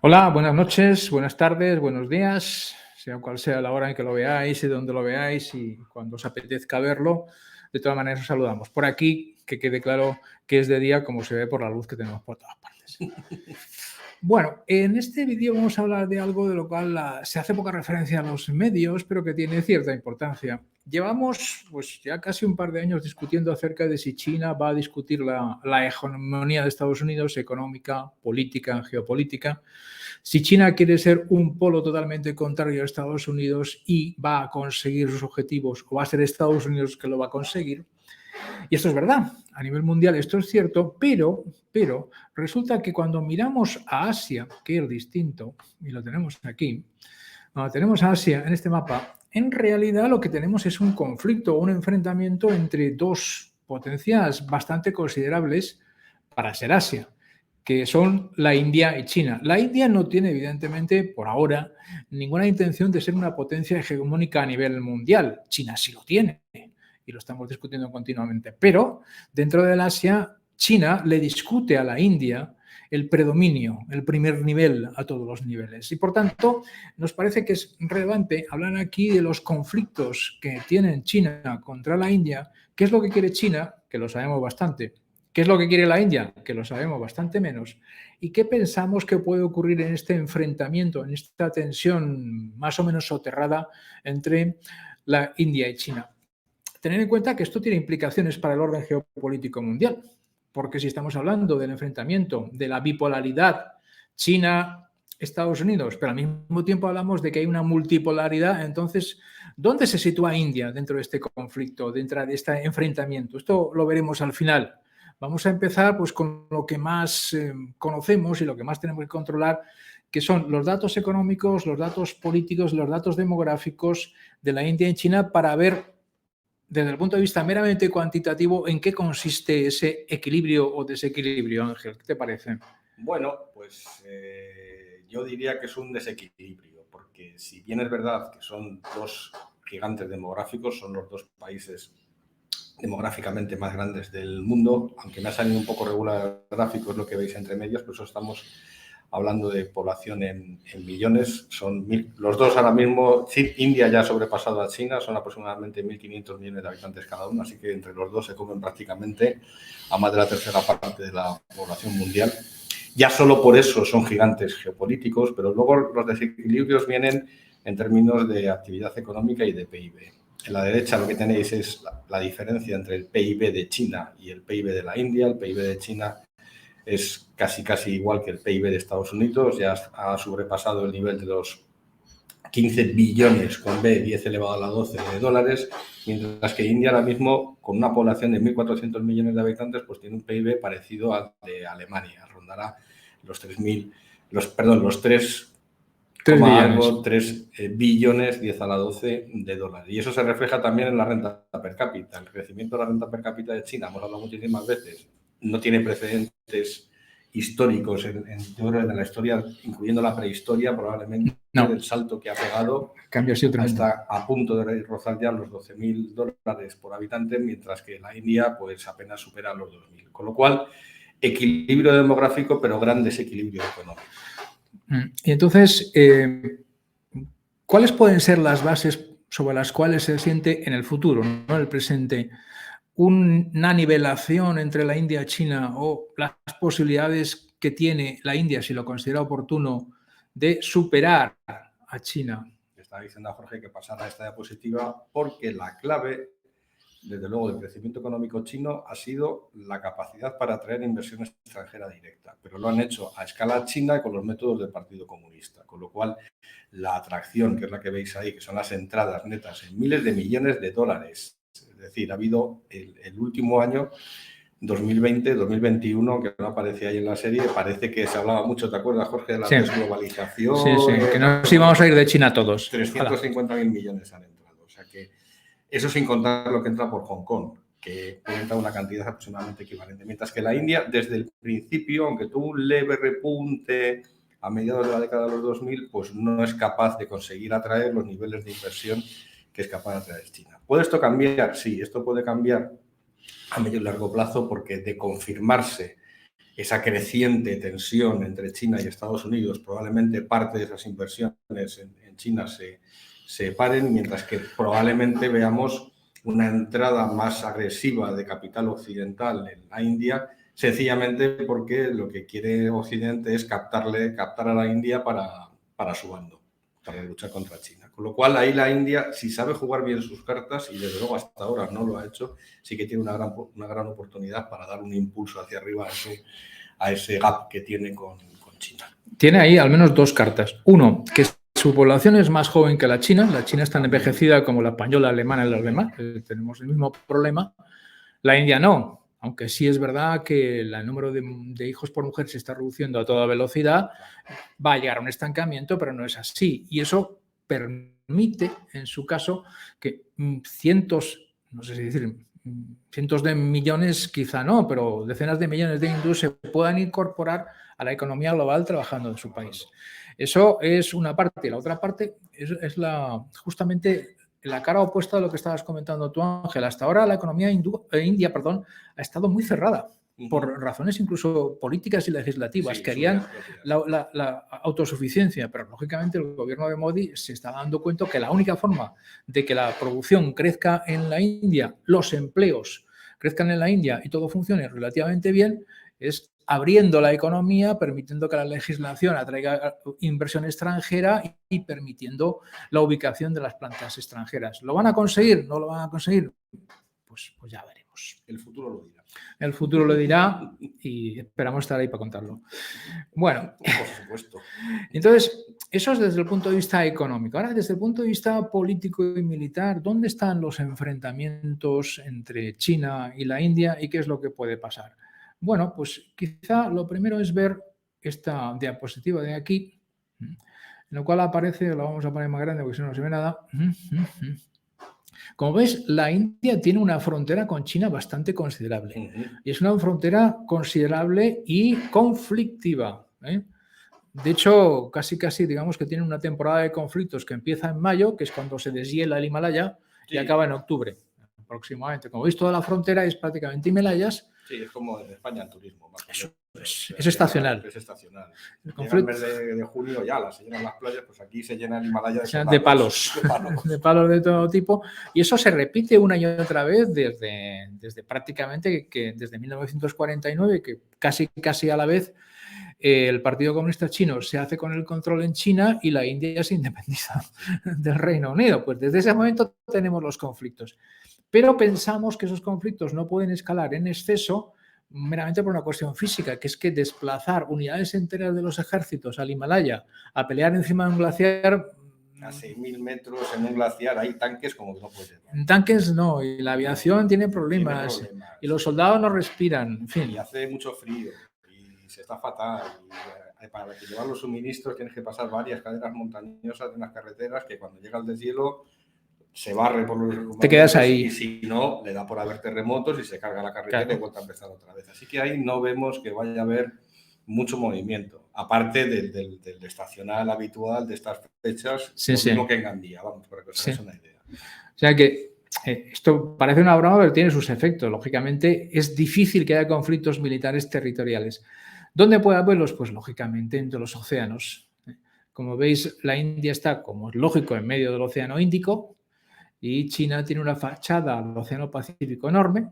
Hola, buenas noches, buenas tardes, buenos días, sea cual sea la hora en que lo veáis y donde lo veáis y cuando os apetezca verlo. De todas maneras, os saludamos. Por aquí, que quede claro que es de día, como se ve por la luz que tenemos por todas partes. Bueno, en este vídeo vamos a hablar de algo de lo cual se hace poca referencia a los medios, pero que tiene cierta importancia. Llevamos pues ya casi un par de años discutiendo acerca de si China va a discutir la hegemonía de Estados Unidos, económica, política, geopolítica, si China quiere ser un polo totalmente contrario a Estados Unidos y va a conseguir sus objetivos, o va a ser Estados Unidos que lo va a conseguir. Y esto es verdad, a nivel mundial esto es cierto, pero resulta que cuando miramos a Asia, que es distinto, y lo tenemos aquí, cuando tenemos a Asia en este mapa, en realidad lo que tenemos es un conflicto, un enfrentamiento entre dos potencias bastante considerables para ser Asia, que son la India y China. La India no tiene, evidentemente, por ahora, ninguna intención de ser una potencia hegemónica a nivel mundial. China sí lo tiene y lo estamos discutiendo continuamente. Pero dentro del Asia, China le discute a la India el predominio, el primer nivel a todos los niveles. Y por tanto, nos parece que es relevante hablar aquí de los conflictos que tiene China contra la India. ¿Qué es lo que quiere China? Que lo sabemos bastante. ¿Qué es lo que quiere la India? Que lo sabemos bastante menos. ¿Y qué pensamos que puede ocurrir en este enfrentamiento, en esta tensión más o menos soterrada entre la India y China? Tener en cuenta que esto tiene implicaciones para el orden geopolítico mundial, porque si estamos hablando del enfrentamiento, de la bipolaridad China-Estados Unidos, pero al mismo tiempo hablamos de que hay una multipolaridad, entonces, ¿dónde se sitúa India dentro de este conflicto, dentro de este enfrentamiento? Esto lo veremos al final. Vamos a empezar pues, con lo que más conocemos y lo que más tenemos que controlar, que son los datos económicos, los datos políticos, los datos demográficos de la India y China para ver desde el punto de vista meramente cuantitativo, ¿en qué consiste ese equilibrio o desequilibrio, Ángel? ¿Qué te parece? Bueno, pues yo diría que es un desequilibrio, porque si bien es verdad que son dos gigantes demográficos, son los dos países demográficamente más grandes del mundo, aunque me ha salido un poco regular el gráfico, es lo que veis entre medias, por eso estamos hablando de población en millones. Son los dos ahora mismo, India ya ha sobrepasado a China, son aproximadamente 1.500 millones de habitantes cada uno, así que entre los dos se comen prácticamente a más de la tercera parte de la población mundial. Ya solo por eso son gigantes geopolíticos, pero luego los desequilibrios vienen en términos de actividad económica y de PIB. En la derecha lo que tenéis es la diferencia entre el PIB de China y el PIB de la India. El PIB de China es casi igual que el PIB de Estados Unidos, ya ha sobrepasado el nivel de los 15 billones con B, 10 elevado a la 12 de dólares, mientras que India ahora mismo, con una población de 1.400 millones de habitantes, pues tiene un PIB parecido al de Alemania, rondará los 3.000, los 3 billones, 10 a la 12 de dólares. Y eso se refleja también en la renta per cápita. El crecimiento de la renta per cápita de China, hemos hablado muchísimas veces, no tiene precedentes históricos en la historia, incluyendo la prehistoria, probablemente el salto que ha pegado está a punto de rozar ya los $12.000 por habitante, mientras que la India pues apenas supera los 2.000. Con lo cual, equilibrio demográfico, pero gran desequilibrio económico. Y entonces, ¿cuáles pueden ser las bases sobre las cuales se siente en el futuro, no en el presente, una nivelación entre la India y China o las posibilidades que tiene la India, si lo considera oportuno, de superar a China? Estaba diciendo a Jorge que pasara a esta diapositiva porque la clave, desde luego, del crecimiento económico chino ha sido la capacidad para atraer inversión extranjera directa, pero lo han hecho a escala china con los métodos del Partido Comunista, con lo cual la atracción, que es la que veis ahí, que son las entradas netas en miles de millones de dólares. Es decir, ha habido el último año, 2020, 2021, que no aparecía ahí en la serie, parece que se hablaba mucho, ¿te acuerdas, Jorge, de la desglobalización? Sí, que nos íbamos a ir de China todos. 350.000 millones han entrado, o sea que eso sin contar lo que entra por Hong Kong, que entra una cantidad aproximadamente equivalente. Mientras que la India, desde el principio, aunque tuvo un leve repunte a mediados de la década de los 2000, pues no es capaz de conseguir atraer los niveles de inversión que es capaz de atraer China. ¿Puede esto cambiar? Sí, esto puede cambiar a medio y largo plazo, porque de confirmarse esa creciente tensión entre China y Estados Unidos, probablemente parte de esas inversiones en China se paren, mientras que probablemente veamos una entrada más agresiva de capital occidental en la India, sencillamente porque lo que quiere Occidente es captar a la India para su bando, para luchar contra China. Con lo cual, ahí la India, si sabe jugar bien sus cartas, y desde luego hasta ahora no lo ha hecho, sí que tiene una gran oportunidad para dar un impulso hacia arriba a ese gap que tiene con China. Tiene ahí al menos dos cartas. Uno, que su población es más joven que la China. La China es tan envejecida como la española, alemana y la alemana. Tenemos el mismo problema. La India no, aunque sí es verdad que el número de hijos por mujer se está reduciendo a toda velocidad. Va a llegar a un estancamiento, pero no es así. Y eso permite, en su caso, que cientos, no sé si decir, cientos de millones, quizá no, pero decenas de millones de hindúes se puedan incorporar a la economía global trabajando en su país. Eso es una parte. La otra parte es justamente la cara opuesta de lo que estabas comentando tú, Ángel. Hasta ahora la economía india ha estado muy cerrada por razones incluso políticas y legislativas. Sí, querían la autosuficiencia, pero lógicamente el gobierno de Modi se está dando cuenta que la única forma de que la producción crezca en la India, los empleos crezcan en la India y todo funcione relativamente bien, es abriendo la economía, permitiendo que la legislación atraiga inversión extranjera y permitiendo la ubicación de las plantas extranjeras. ¿Lo van a conseguir? ¿No lo van a conseguir? Pues ya veremos. El futuro lo dirá. El futuro lo dirá y esperamos estar ahí para contarlo. Bueno, por supuesto. Entonces, eso es desde el punto de vista económico. Ahora, desde el punto de vista político y militar, ¿dónde están los enfrentamientos entre China y la India y qué es lo que puede pasar? Bueno, pues quizá lo primero es ver esta diapositiva de aquí, en la cual aparece, la vamos a poner más grande porque si no se ve nada. Como veis, la India tiene una frontera con China bastante considerable. Y es una frontera considerable y conflictiva. De hecho, casi digamos que tiene una temporada de conflictos que empieza en mayo, que es cuando se deshiela el Himalaya, y acaba en octubre, aproximadamente. Como veis, toda la frontera es prácticamente Himalayas. Sí, es como en España el turismo. Es estacional. Es estacional. Llega el mes de junio ya se llenan las playas, pues aquí se llena el Himalaya de palos. De palos de todo tipo. Y eso se repite una y otra vez desde prácticamente que desde 1949, que casi a la vez el Partido Comunista Chino se hace con el control en China y la India se independiza del Reino Unido. Pues desde ese momento tenemos los conflictos. Pero pensamos que esos conflictos no pueden escalar en exceso meramente por una cuestión física, que es que desplazar unidades enteras de los ejércitos al Himalaya a pelear encima de un glaciar... A 6.000 metros en un glaciar hay tanques como que no pueden. En tanques no, y la aviación tiene problemas. Y los soldados no respiran, en fin. Y hace mucho frío y se está fatal. Y para llevar los suministros tienes que pasar varias cadenas montañosas de unas carreteras que cuando llega el deshielo se barre por los... Te quedas ahí. Y si no, le da por haber terremotos y se carga la carretera y vuelve a empezar otra vez. Así que ahí no vemos que vaya a haber mucho movimiento, aparte del estacional habitual de estas fechas, mismo que en Gandía, vamos, para que os hagáis una idea. O sea que esto parece una broma, pero tiene sus efectos. Lógicamente, es difícil que haya conflictos militares territoriales. ¿Dónde puede haberlos? Pues lógicamente entre los océanos. Como veis, la India está, como es lógico, en medio del Océano Índico, y China tiene una fachada al Océano Pacífico enorme,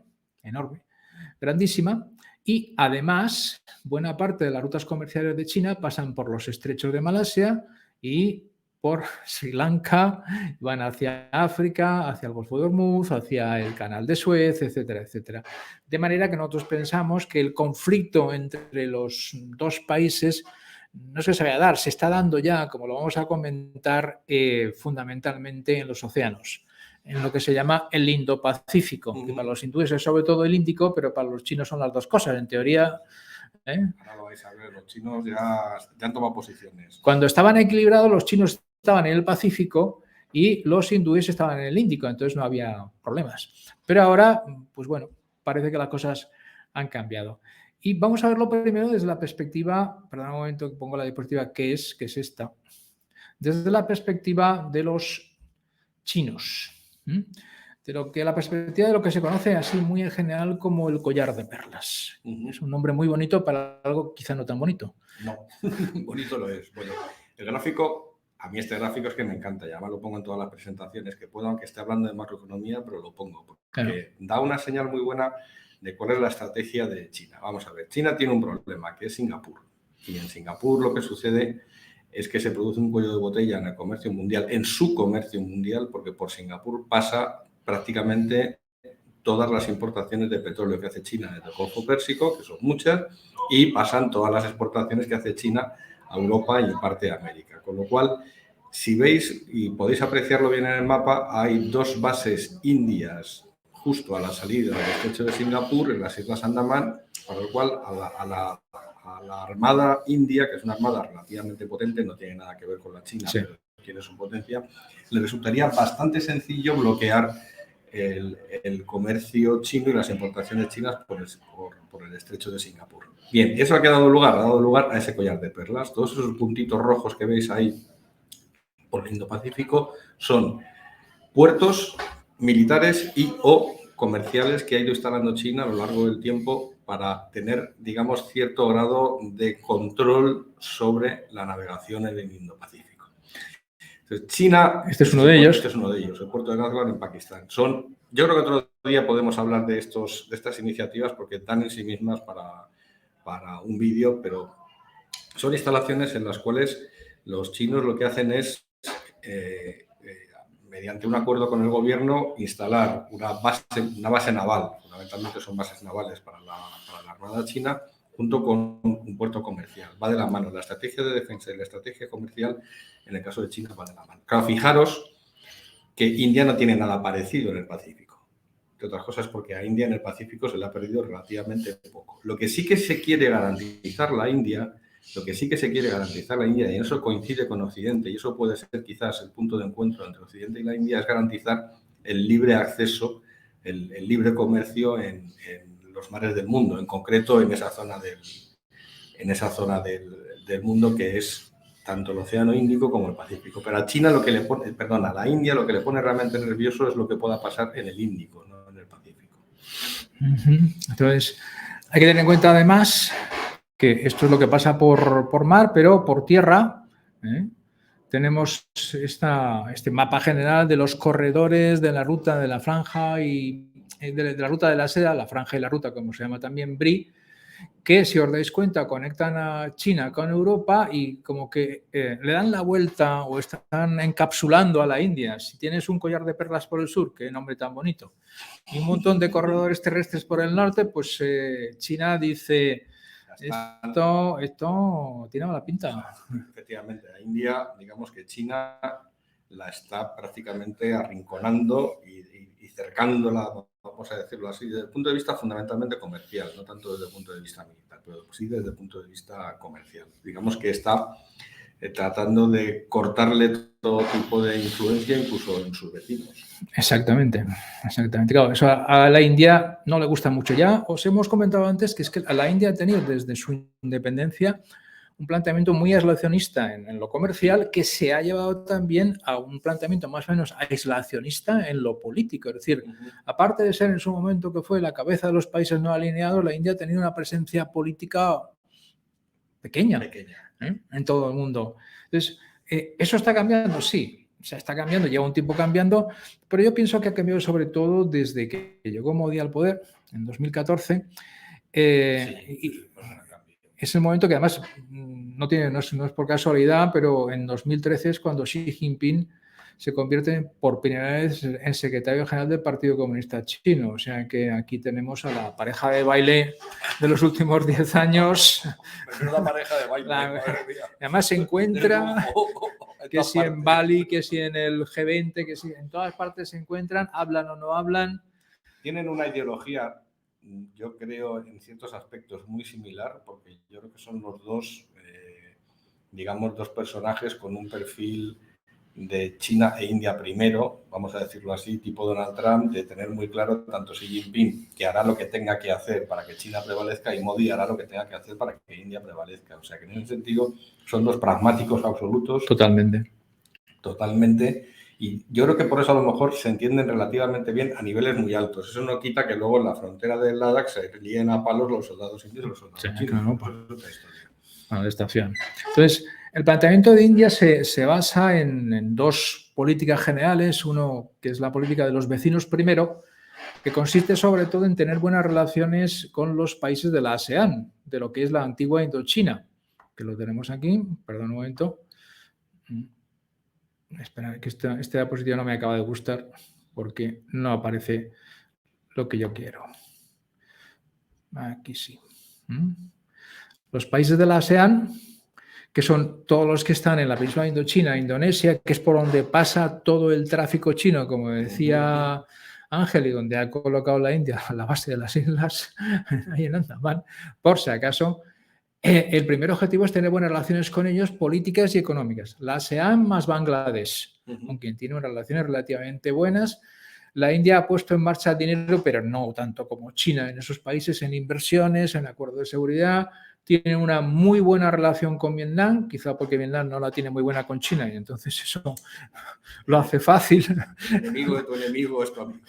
grandísima, y además buena parte de las rutas comerciales de China pasan por los estrechos de Malasia y por Sri Lanka, van hacia África, hacia el Golfo de Hormuz, hacia el Canal de Suez, etcétera, etcétera. De manera que nosotros pensamos que el conflicto entre los dos países no es que se vaya a dar, se está dando ya, como lo vamos a comentar, fundamentalmente en los océanos, en lo que se llama el Indo-Pacífico, que para los hindúes es sobre todo el Índico, pero para los chinos son las dos cosas, en teoría. Ahora lo vais a ver, los chinos ya han tomado posiciones. Cuando estaban equilibrados, los chinos estaban en el Pacífico y los hindúes estaban en el Índico, entonces no había problemas. Pero ahora, pues bueno, parece que las cosas han cambiado. Y vamos a verlo primero desde la perspectiva, perdón un momento que pongo la diapositiva, que es esta, desde la perspectiva de los chinos. la perspectiva de lo que se conoce así muy en general como el collar de perlas. Es un nombre muy bonito para algo quizá no tan bonito. No, bonito lo es. Bueno, el gráfico, a mí este gráfico es que me encanta, y además lo pongo en todas las presentaciones que puedo, aunque esté hablando de macroeconomía, pero lo pongo, porque Claro. da una señal muy buena de cuál es la estrategia de China. Vamos a ver, China tiene un problema, que es Singapur. Y en Singapur lo que sucede es que se produce un cuello de botella en el comercio mundial, en su comercio mundial, porque por Singapur pasa prácticamente todas las importaciones de petróleo que hace China desde el Golfo Pérsico, que son muchas, y pasan todas las exportaciones que hace China a Europa y parte de América. Con lo cual, si veis y podéis apreciarlo bien en el mapa, hay dos bases indias justo a la salida del estrecho de Singapur, en las Islas Andamán, para lo cual a la Armada India, que es una armada relativamente potente, no tiene nada que ver con la China, Sí. pero tiene su potencia, le resultaría bastante sencillo bloquear el comercio chino y las importaciones chinas por el estrecho de Singapur. Bien, eso ha dado lugar a ese collar de perlas. Todos esos puntitos rojos que veis ahí por el Indo-Pacífico son puertos militares y o comerciales que ha ido instalando China a lo largo del tiempo para tener, digamos, cierto grado de control sobre la navegación en el Indo-Pacífico. Entonces, China... Este es uno de ellos. Este es uno de ellos, el puerto de Nadwan en Pakistán. Yo creo que otro día podemos hablar de estas iniciativas porque dan en sí mismas para un vídeo, pero son instalaciones en las cuales los chinos lo que hacen es, mediante un acuerdo con el gobierno, instalar una base naval, fundamentalmente son bases navales para la Armada China, junto con un puerto comercial. Va de la mano. La estrategia de defensa y la estrategia comercial, en el caso de China, va de la mano. Claro, fijaros que India no tiene nada parecido en el Pacífico. Entre otras cosas porque a India en el Pacífico se le ha perdido relativamente poco. Lo que sí que se quiere garantizar la India, y en eso coincide con Occidente, y eso puede ser quizás el punto de encuentro entre Occidente y la India, es garantizar el libre acceso, el libre comercio en los mares del mundo, en concreto en esa zona del mundo que es tanto el Océano Índico como el Pacífico. Pero a China a la India lo que le pone realmente nervioso es lo que pueda pasar en el Índico, no en el Pacífico. Entonces, hay que tener en cuenta además que esto es lo que pasa por mar, pero por tierra, tenemos este mapa general de los corredores de la ruta de la franja y de la ruta de la seda, la franja y la ruta, como se llama también BRI, que, si os dais cuenta, conectan a China con Europa y como que le dan la vuelta o están encapsulando a la India. Si tienes un collar de perlas por el sur, qué nombre tan bonito, y un montón de corredores terrestres por el norte, pues China dice, esto tiene mala pinta. Efectivamente, a India, digamos que China la está prácticamente arrinconando y cercándola, vamos a decirlo así, desde el punto de vista fundamentalmente comercial, no tanto desde el punto de vista militar, pero sí desde el punto de vista comercial. Digamos que está tratando de cortarle todo tipo de influencia, incluso en sus vecinos. Exactamente. Claro, eso a la India no le gusta mucho. Ya os hemos comentado antes que es que a la India ha tenido desde su independencia un planteamiento muy aislacionista en lo comercial, que se ha llevado también a un planteamiento más o menos aislacionista en lo político. Es decir, aparte de ser en su momento que fue la cabeza de los países no alineados, la India ha tenido una presencia política pequeña. En todo el mundo. Entonces, ¿eso está cambiando? Sí, o sea, está cambiando, lleva un tiempo cambiando, pero yo pienso que ha cambiado sobre todo desde que llegó Modi al poder en 2014. Es el momento que además no es por casualidad, pero en 2013 es cuando Xi Jinping se convierte por primera vez en secretario general del Partido Comunista Chino. O sea que aquí tenemos a la pareja de baile de los últimos 10 años. Menuda pareja de baile. Además se encuentra, que si en Bali, que si en el G20, que si en todas partes se encuentran, hablan o no hablan. Tienen una ideología, yo creo, en ciertos aspectos muy similar, porque yo creo que son los dos, digamos, dos personajes con un perfil de China e India primero, vamos a decirlo así, tipo Donald Trump, de tener muy claro tanto Xi Jinping que hará lo que tenga que hacer para que China prevalezca y Modi hará lo que tenga que hacer para que India prevalezca. O sea que en ese sentido son dos pragmáticos absolutos. Totalmente. Y yo creo que por eso a lo mejor se entienden relativamente bien a niveles muy altos. Eso no quita que luego en la frontera del Ladakh se líen a palos los soldados indios y los soldados chinos. Claro, para la estación. Entonces, el planteamiento de India se basa en dos políticas generales. Uno, que es la política de los vecinos primero, que consiste sobre todo en tener buenas relaciones con los países de la ASEAN, de lo que es la antigua Indochina, que lo tenemos aquí. Perdón un momento. Espera, que esta diapositiva no me acaba de gustar porque no aparece lo que yo quiero. Aquí sí. Los países de la ASEAN, que son todos los que están en la península de Indochina, Indonesia, que es por donde pasa todo el tráfico chino, como decía Ángel, y donde ha colocado la India a la base de las islas, ahí en Andamán, por si acaso. El primer objetivo es tener buenas relaciones con ellos, políticas y económicas. La ASEAN más Bangladesh, con quien tiene unas relaciones relativamente buenas. La India ha puesto en marcha dinero, pero no tanto como China en esos países, en inversiones, en acuerdos de seguridad. Tiene una muy buena relación con Vietnam, quizá porque Vietnam no la tiene muy buena con China y entonces eso lo hace fácil. El enemigo de tu enemigo es tu amigo.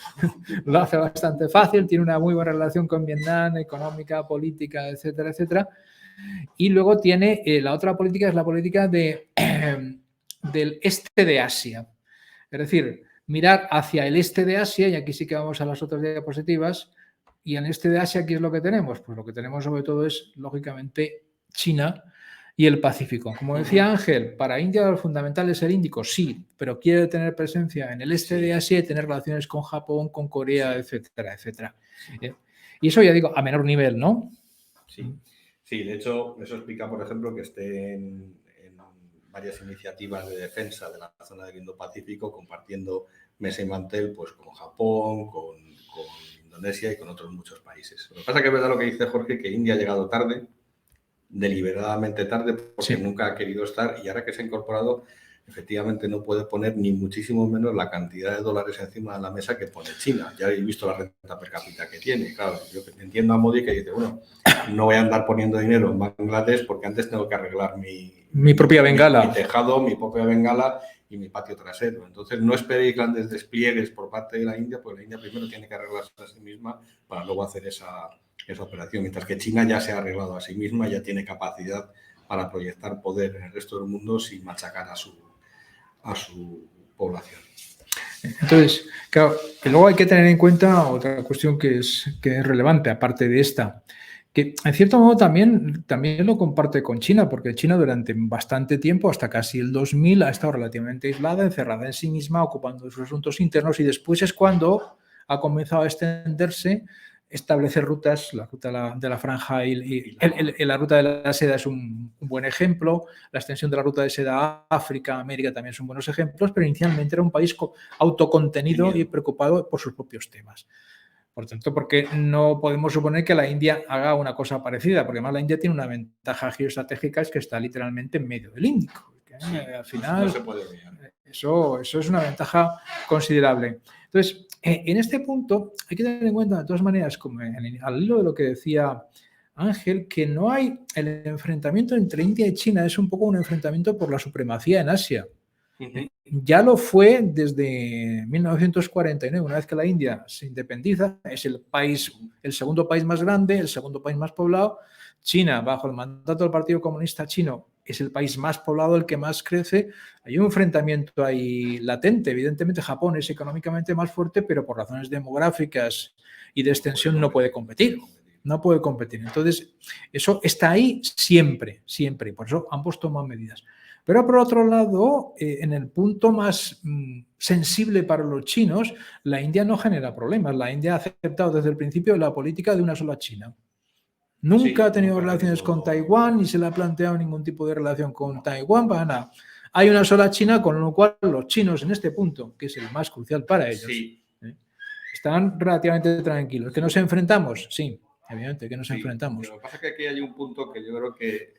Lo hace bastante fácil, tiene una muy buena relación con Vietnam, económica, política, etcétera, etcétera. Y luego tiene la otra política, es la política del este de Asia. Es decir, mirar hacia el este de Asia, y aquí sí que vamos a las otras diapositivas, y en el este de Asia, ¿qué es lo que tenemos? Pues lo que tenemos sobre todo es, lógicamente, China y el Pacífico. Como decía Ángel, para India lo fundamental es el Índico, sí, pero quiere tener presencia en el este de Asia y tener relaciones con Japón, con Corea, etcétera, etcétera. Y eso ya digo, a menor nivel, ¿no? Sí, de hecho, eso explica, por ejemplo, que esté en varias iniciativas de defensa de la zona del Indo-Pacífico, compartiendo mesa y mantel pues, con Japón, con Indonesia y con otros muchos países. Lo que pasa es que es verdad lo que dice Jorge, que India ha llegado tarde, deliberadamente tarde, porque nunca ha querido estar, y ahora que se ha incorporado, efectivamente no puede poner ni muchísimo menos la cantidad de dólares encima de la mesa que pone China. Ya habéis visto la renta per cápita que tiene. Claro, yo entiendo a Modi que dice, bueno, no voy a andar poniendo dinero en Bangladesh porque antes tengo que arreglar mi propia bengala. Mi tejado, mi propia bengala y mi patio trasero. Entonces, no esperéis grandes despliegues por parte de la India, porque la India primero tiene que arreglarse a sí misma para luego hacer esa operación. Mientras que China ya se ha arreglado a sí misma, ya tiene capacidad para proyectar poder en el resto del mundo sin machacar a su población. Entonces, claro, y luego hay que tener en cuenta otra cuestión que es relevante, aparte de esta, que en cierto modo también lo comparte con China, porque China durante bastante tiempo, hasta casi el 2000, ha estado relativamente aislada, encerrada en sí misma, ocupando sus asuntos internos, y después es cuando ha comenzado a extenderse, establecer rutas, la ruta de la franja y la ruta de la seda es un buen ejemplo, la extensión de la ruta de seda a África, América también son buenos ejemplos, pero inicialmente era un país autocontenido y preocupado por sus propios temas. Por tanto, porque no podemos suponer que la India haga una cosa parecida, porque además la India tiene una ventaja geoestratégica, es que está literalmente en medio del Índico. Sí, al final, no se puede olvidar. Eso es una ventaja considerable. Entonces, en este punto hay que tener en cuenta, de todas maneras, como al hilo de lo que decía Ángel, que no hay el enfrentamiento entre India y China, es un poco un enfrentamiento por la supremacía en Asia. Ya lo fue desde 1949, una vez que la India se independiza, es el segundo país más grande, el segundo país más poblado. China, bajo el mandato del Partido Comunista Chino, es el país más poblado, el que más crece. Hay un enfrentamiento ahí latente. Evidentemente, Japón es económicamente más fuerte, pero por razones demográficas y de extensión no puede competir. No puede competir. Entonces, eso está ahí siempre, siempre. Y por eso ambos toman medidas. Pero por otro lado, en el punto más sensible para los chinos, la India no genera problemas. La India ha aceptado desde el principio la política de una sola China. Nunca ha tenido relaciones con Taiwán, ni se le ha planteado ningún tipo de relación con Taiwán, para nada. Hay una sola China, con lo cual los chinos en este punto, que es el más crucial para ellos, están relativamente tranquilos. ¿Que nos enfrentamos? Sí, evidente que nos enfrentamos. Lo que pasa es que aquí hay un punto que yo creo que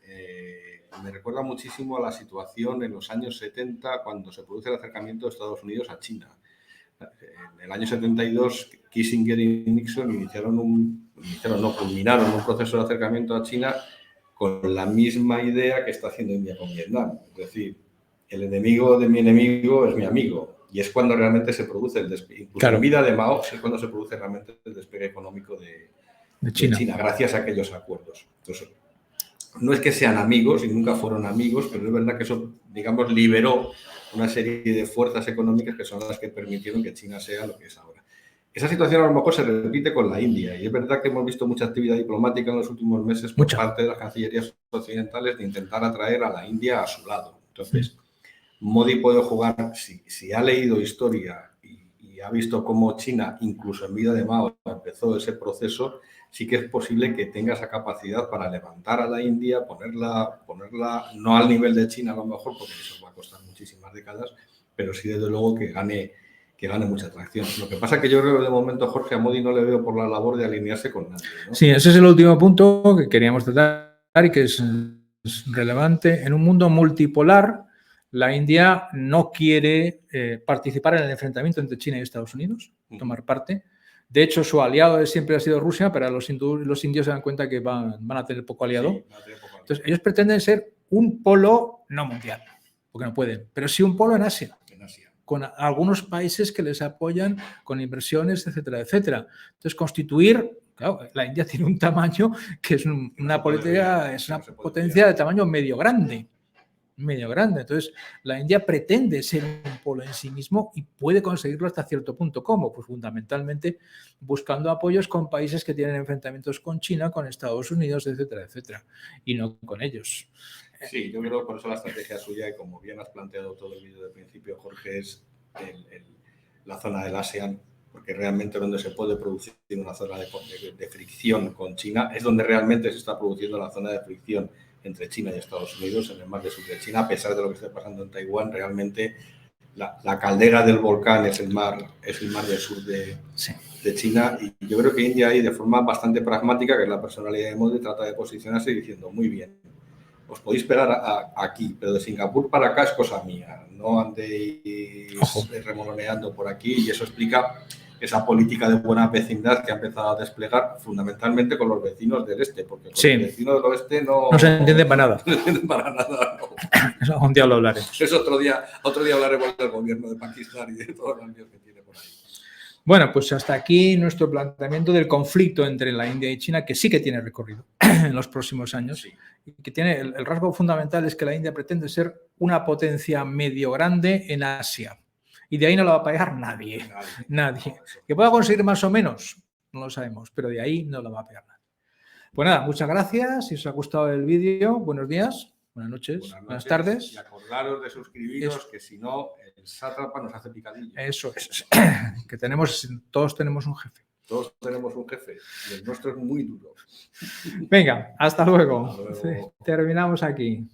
me recuerda muchísimo a la situación en los años 70, cuando se produce el acercamiento de Estados Unidos a China. En el año 72, Kissinger y Nixon culminaron un proceso de acercamiento a China con la misma idea que está haciendo India con Vietnam. Es decir, el enemigo de mi enemigo es mi amigo. Y es cuando realmente se produce el despegue. Incluso en vida de Mao es cuando se produce realmente el despegue económico de China, gracias a aquellos acuerdos. Entonces, no es que sean amigos y nunca fueron amigos, pero es verdad que eso, digamos, liberó una serie de fuerzas económicas que son las que permitieron que China sea lo que es ahora. Esa situación a lo mejor se repite con la India y es verdad que hemos visto mucha actividad diplomática en los últimos meses por parte de las cancillerías occidentales de intentar atraer a la India a su lado. Entonces, Modi puede jugar, si ha leído historia y ha visto cómo China, incluso en vida de Mao, empezó ese proceso, sí que es posible que tenga esa capacidad para levantar a la India, ponerla no al nivel de China a lo mejor, porque eso va a costar muchísimas décadas, pero sí desde luego que gane mucha atracción. Lo que pasa es que yo creo que de momento, Jorge, a Modi no le veo por la labor de alinearse con nadie, ¿no? Sí, ese es el último punto que queríamos tratar y que es relevante. En un mundo multipolar, la India no quiere participar en el enfrentamiento entre China y Estados Unidos, tomar parte. De hecho, su aliado siempre ha sido Rusia, pero los indios se dan cuenta que van a tener poco aliado. Sí, entonces, ellos pretenden ser un polo no mundial, porque no pueden, pero sí un polo en Asia, con algunos países que les apoyan con inversiones, etcétera, etcétera. Entonces, constituir, claro, la India tiene un tamaño que es una política, es una potencia de tamaño medio grande. Entonces, la India pretende ser un polo en sí mismo y puede conseguirlo hasta cierto punto. ¿Cómo? Pues fundamentalmente buscando apoyos con países que tienen enfrentamientos con China, con Estados Unidos, etcétera, etcétera, y no con ellos. Sí, yo creo que por eso la estrategia suya, y como bien has planteado todo el vídeo de principio, Jorge, es la zona del ASEAN, porque realmente donde se puede producir una zona de fricción con China es donde realmente se está produciendo la zona de fricción entre China y Estados Unidos, en el mar del sur de China, a pesar de lo que esté pasando en Taiwán. Realmente la caldera del volcán es el mar del sur de China, y yo creo que India ahí, de forma bastante pragmática, que es la personalidad de Modi, trata de posicionarse diciendo, muy bien, os podéis pegar aquí, pero de Singapur para acá es cosa mía, no andéis remoloneando por aquí, y eso explica esa política de buena vecindad que ha empezado a desplegar fundamentalmente con los vecinos del este, porque con los vecinos del oeste no se entiende para nada. No se entiende para nada, no. Eso un día lo hablaremos. Es otro día hablaremos del gobierno de Pakistán y de todos los líos que tiene por ahí. Bueno, pues hasta aquí nuestro planteamiento del conflicto entre la India y China, que sí que tiene recorrido en los próximos años. Sí. Y que tiene el rasgo fundamental es que la India pretende ser una potencia medio grande en Asia. Y de ahí no la va a pegar nadie. ¿Que pueda conseguir más o menos? No lo sabemos, pero de ahí no la va a pegar nadie. Pues nada, muchas gracias. Si os ha gustado el vídeo, buenos días, buenas noches, buenas tardes. Y acordaros de suscribiros, que si no, el sátrapa nos hace picadillo. Eso es. Que todos tenemos un jefe. Todos tenemos un jefe y el nuestro es muy duro. Venga, hasta luego. Terminamos aquí.